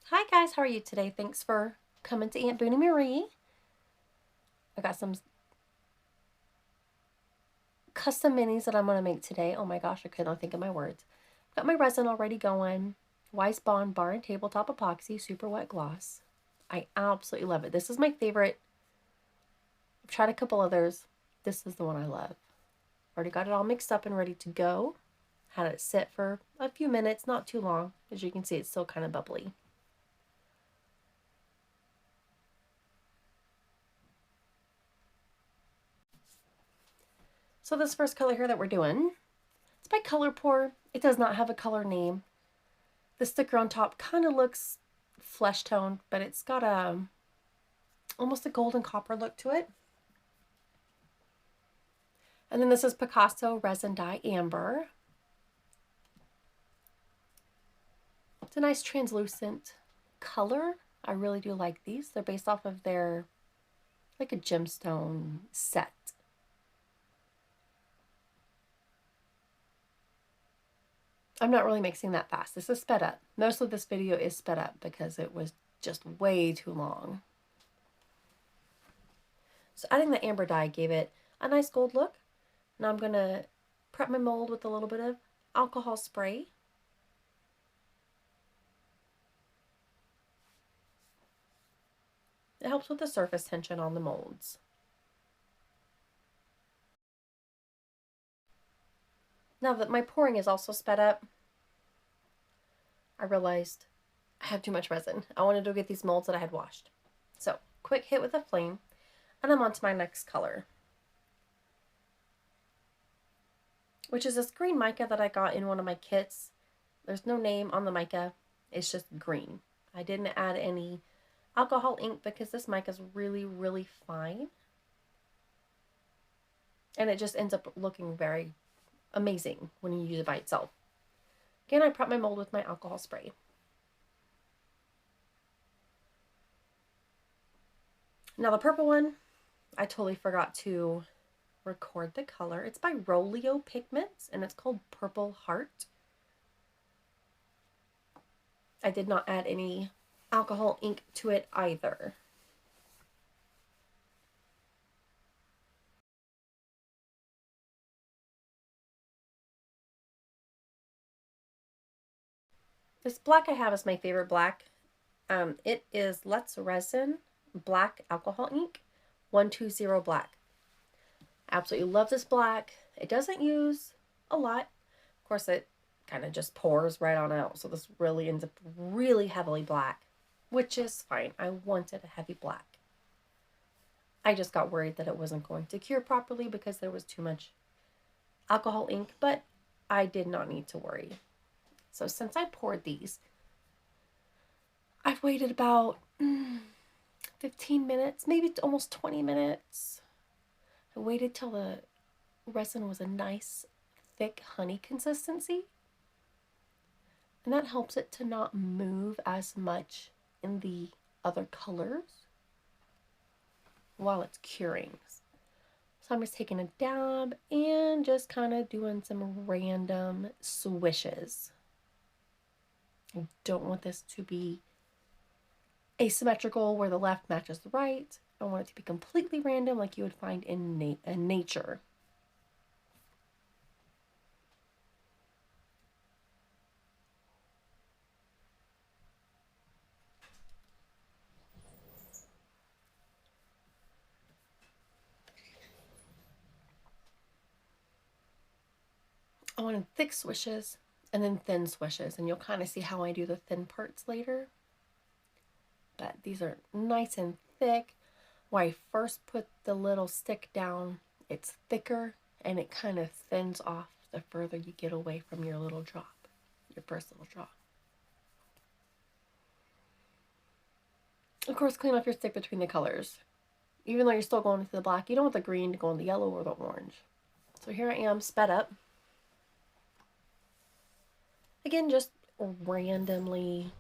Hi guys, how are you today? Thanks for coming to Aunt Booney Marie. I got some custom minis that I'm going to make today. Oh my gosh, I could not think of my words. Got my resin already going. Weiss Bond Bar and Tabletop Epoxy Super Wet Gloss. I absolutely love it. This is my favorite. I've tried a couple others. This is the one I love. Already got it all mixed up and ready to go. Had it sit for a few minutes, not too long. As you can see, it's still kind of bubbly. So this first color here that we're doing, it's by Color Pour. It does not have a color name. The sticker on top kind of looks flesh toned, but it's got almost a golden copper look to it. And then this is Picasso Resin Dye Amber. It's a nice translucent color. I really do like these. They're based off of their, like a gemstone set. I'm not really mixing that fast. This is sped up. Most of this video is sped up because it was just way too long. So adding the amber dye gave it a nice gold look. Now I'm going to prep my mold with a little bit of alcohol spray. It helps with the surface tension on the molds. Now that my pouring is also sped up, I realized I have too much resin. I wanted to get these molds that I had washed. So, quick hit with a flame, and I'm on to my next color, which is this green mica that I got in one of my kits. There's no name on the mica. It's just green. I didn't add any alcohol ink because this mica is really, really fine. And it just ends up looking very amazing when you use it by itself. Again, I prep my mold with my alcohol spray. Now the purple one, I totally forgot to record the color. It's by Rolio Pigments and it's called Purple Heart. I did not add any alcohol ink to it either. This black I have is my favorite black. It is Let's Resin Black Alcohol Ink 120 Black. Absolutely love this black. It doesn't use a lot. Of course, it kind of just pours right on out. So this really ends up really heavily black, which is fine. I wanted a heavy black. I just got worried that it wasn't going to cure properly because there was too much alcohol ink, but I did not need to worry. So since I poured these, I've waited about 15 minutes, maybe almost 20 minutes. I waited till the resin was a nice, thick honey consistency. And that helps it to not move as much in the other colors while it's curing. So I'm just taking a dab and just kind of doing some random swishes. I don't want this to be asymmetrical where the left matches the right. I want it to be completely random like you would find in nature. I wanted thick swishes and then thin swishes, and you'll kind of see how I do the thin parts later. But these are nice and thick. When I first put the little stick down, it's thicker and it kind of thins off the further you get away from your little drop, your first little drop. Of course, clean off your stick between the colors. Even though you're still going into the black, you don't want the green to go in the yellow or the orange. So here I am, sped up. Again, just randomly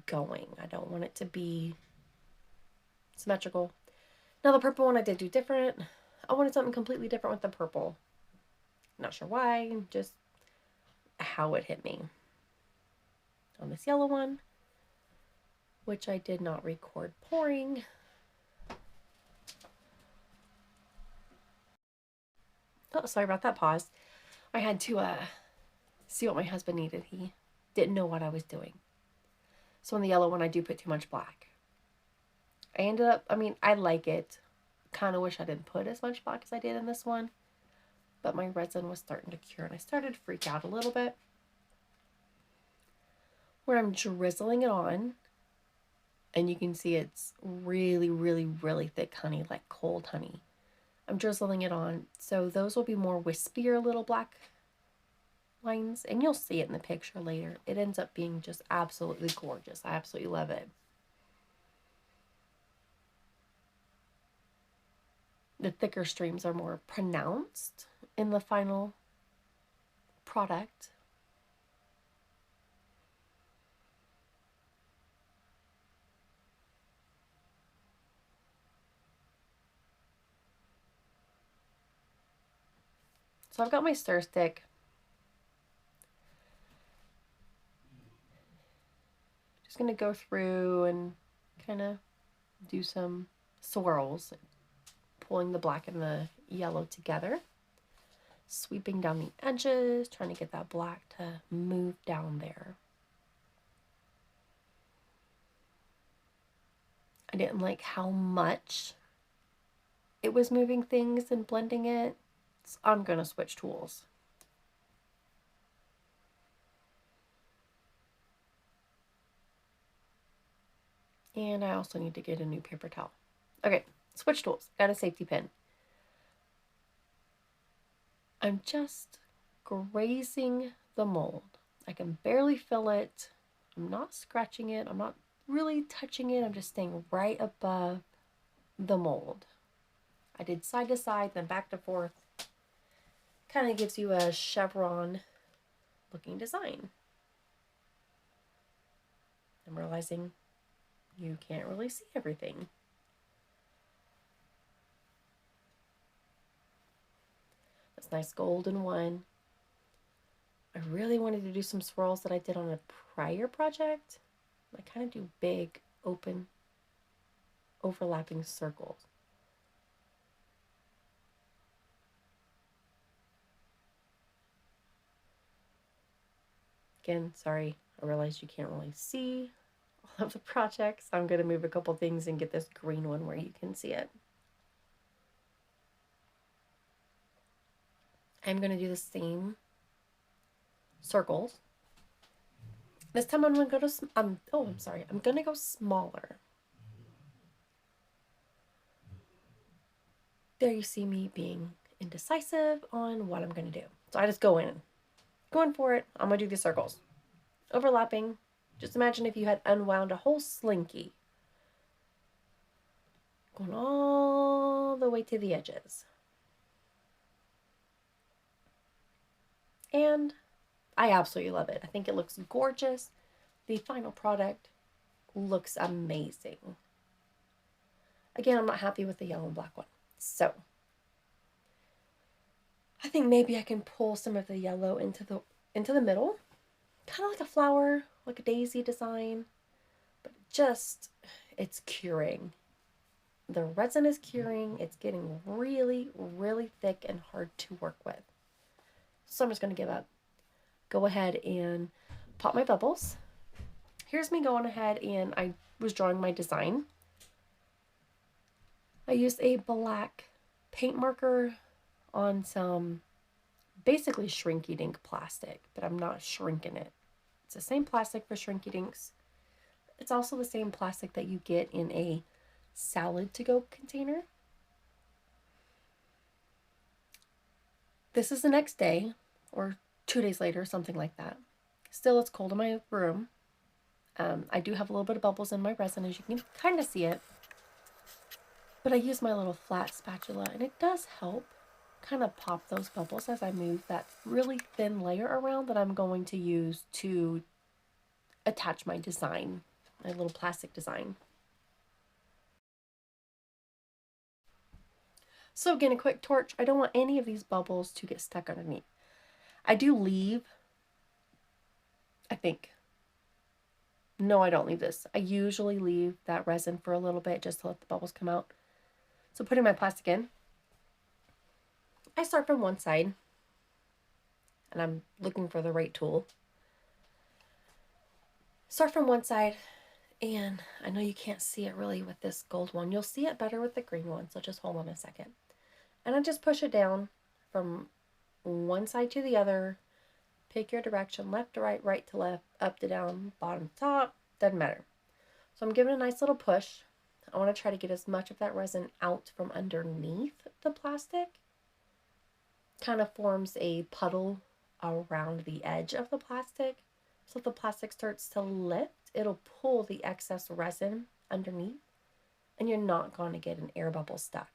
going. I don't want it to be symmetrical. Now the purple one I did do different. I wanted something completely different with the purple. Not sure why, just how it hit me. On this yellow one, which I did not record pouring. Oh, sorry about that pause. I had to see what my husband needed. He didn't know what I was doing. So in the yellow one, I do put too much black. I ended up, I mean, I like it. Kind of wish I didn't put as much black as I did in this one. But my resin was starting to cure, and I started to freak out a little bit. Where I'm drizzling it on, and you can see it's really, really, really thick honey, like cold honey. I'm drizzling it on, so those will be more wispier little black lines, and you'll see it in the picture later. It ends up being just absolutely gorgeous. I absolutely love it. The thicker streams are more pronounced in the final product. So I've got my stir stick. Just going to go through and kind of do some swirls, pulling the black and the yellow together, sweeping down the edges, trying to get that black to move down there. I didn't like how much it was moving things and blending it, so I'm going to switch tools. And I also need to get a new paper towel. Okay, switch tools. Got a safety pin. I'm just grazing the mold. I can barely feel it. I'm not scratching it. I'm not really touching it. I'm just staying right above the mold. I did side to side, then back to forth. Kind of gives you a chevron looking design. I'm realizing you can't really see everything. This nice golden one. I really wanted to do some swirls that I did on a prior project. I kind of do big, open, overlapping circles. Again, sorry, I realize you can't really see all of the projects. I'm going to move a couple things and get this green one where you can see it. I'm going to do the same circles. This time I'm going to go to, I'm going to go smaller. There you see me being indecisive on what I'm going to do. So I just going for it. I'm going to do these circles. Overlapping. Just imagine if you had unwound a whole slinky. Going all the way to the edges. And I absolutely love it. I think it looks gorgeous. The final product looks amazing. Again, I'm not happy with the yellow and black one. So I think maybe I can pull some of the yellow into the middle. Kind of like a flower, like a daisy design. But just, it's curing. The resin is curing. It's getting really, really thick and hard to work with. So I'm just going to give up. Go ahead and pop my bubbles. Here's me going ahead and I was drawing my design. I used a black paint marker on some basically shrinky dink plastic, but I'm not shrinking it. It's the same plastic for shrinky dinks. It's also the same plastic that you get in a salad to go container. This is the next day or 2 days later, something like that. Still, it's cold in my room. I do have a little bit of bubbles in my resin, as you can kind of see it. But I use my little flat spatula, and it does help kind of pop those bubbles as I move that really thin layer around that I'm going to use to attach my design, my little plastic design. So again, a quick torch. I don't want any of these bubbles to get stuck underneath. I do leave, I think, No, I don't leave this. I usually leave that resin for a little bit just to let the bubbles come out. So putting my plastic in, I start from one side, and I'm looking for the right tool. Start from one side, and I know you can't see it really with this gold one. You'll see it better with the green one, so just hold on a second. And I just push it down from one side to the other. Pick your direction, left to right, right to left, up to down, bottom to top, doesn't matter. So I'm giving a nice little push. I want to try to get as much of that resin out from underneath the plastic. Kind of forms a puddle around the edge of the plastic. So if the plastic starts to lift, it'll pull the excess resin underneath, and you're not going to get an air bubble stuck.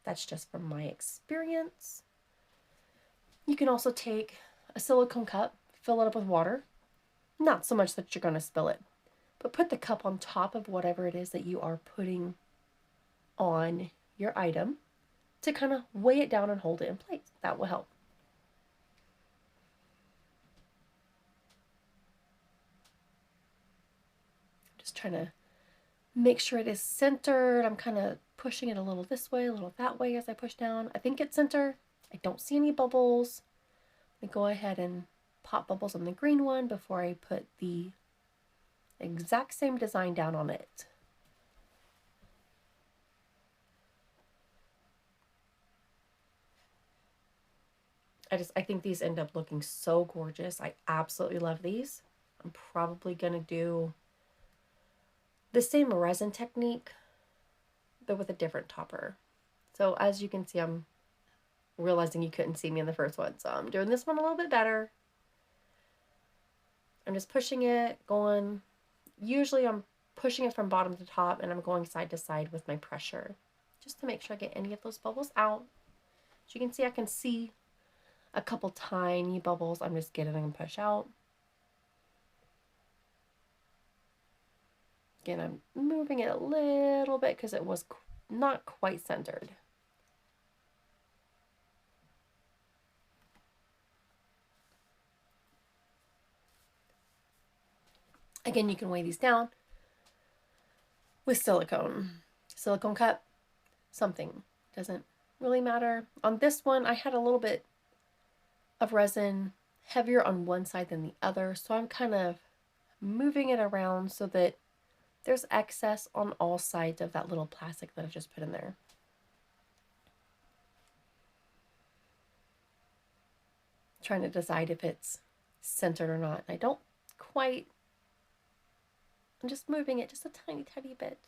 That's just from my experience. You can also take a silicone cup, fill it up with water. Not so much that you're going to spill it, but put the cup on top of whatever it is that you are putting on your item to kind of weigh it down and hold it in place. That will help. Just trying to make sure it is centered. I'm kind of pushing it a little this way, a little that way as I push down. I think it's centered. I don't see any bubbles. Let me go ahead and pop bubbles on the green one before I put the exact same design down on it. I think these end up looking so gorgeous. I absolutely love these. I'm probably going to do the same resin technique, but with a different topper. So as you can see, I'm realizing you couldn't see me in the first one. So I'm doing this one a little bit better. I'm just pushing it, going. Usually I'm pushing it from bottom to top, and I'm going side to side with my pressure, just to make sure I get any of those bubbles out. As you can see, I can see a couple tiny bubbles. I'm just getting them pushed out. Again, I'm moving it a little bit because it was not quite centered. Again, you can weigh these down with silicone cup, something. Doesn't really matter. On this one, I had a little bit of resin heavier on one side than the other, so I'm kind of moving it around so that there's excess on all sides of that little plastic that I've just put in there. Trying to decide if it's centered or not. I don't quite. I'm just moving it just a tiny, tiny bit.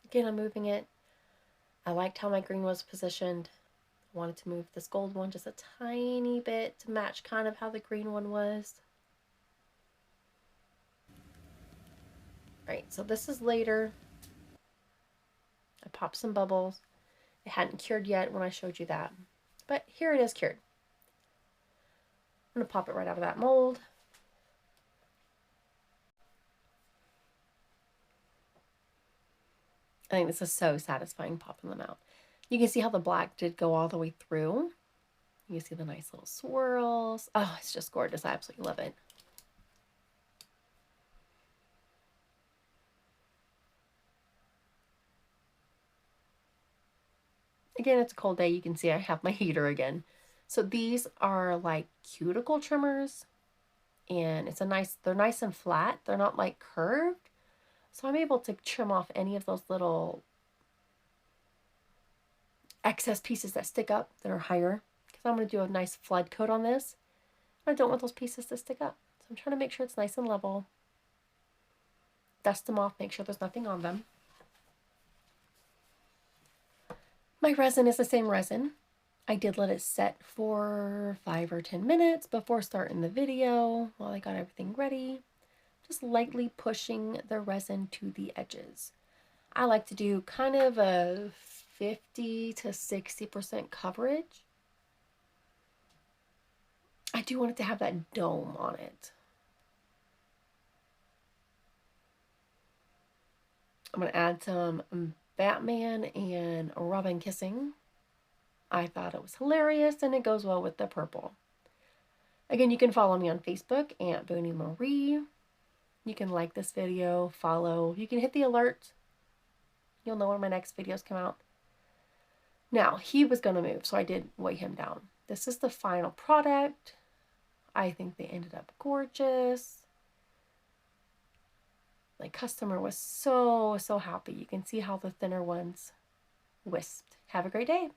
Again, I'm moving it. I liked how my green was positioned. I wanted to move this gold one just a tiny bit to match kind of how the green one was. All right, so this is later. I popped some bubbles. It hadn't cured yet when I showed you that, but here it is cured. I'm gonna pop it right out of that mold. I think this is so satisfying popping them out. You can see how the black did go all the way through. You can see the nice little swirls. Oh, it's just gorgeous. I absolutely love it. Again, it's a cold day. You can see I have my heater again. So these are like cuticle trimmers, and they're nice and flat. They're not like curved. So I'm able to trim off any of those little excess pieces that stick up that are higher, because I'm going to do a nice flood coat on this. I don't want those pieces to stick up. So I'm trying to make sure it's nice and level. Dust them off, make sure there's nothing on them. My resin is the same resin. I did let it set for 5 or 10 minutes before starting the video while I got everything ready. Just lightly pushing the resin to the edges. I like to do kind of a 50 to 60% coverage. I do want it to have that dome on it. I'm going to add some Batman and Robin kissing. I thought it was hilarious, and it goes well with the purple. Again, you can follow me on Facebook, Aunt Booney Marie. You can like this video, follow. You can hit the alert. You'll know when my next videos come out. Now, he was going to move, so I did weigh him down. This is the final product. I think they ended up gorgeous. My customer was so happy. You can see how the thinner ones wisped. Have a great day.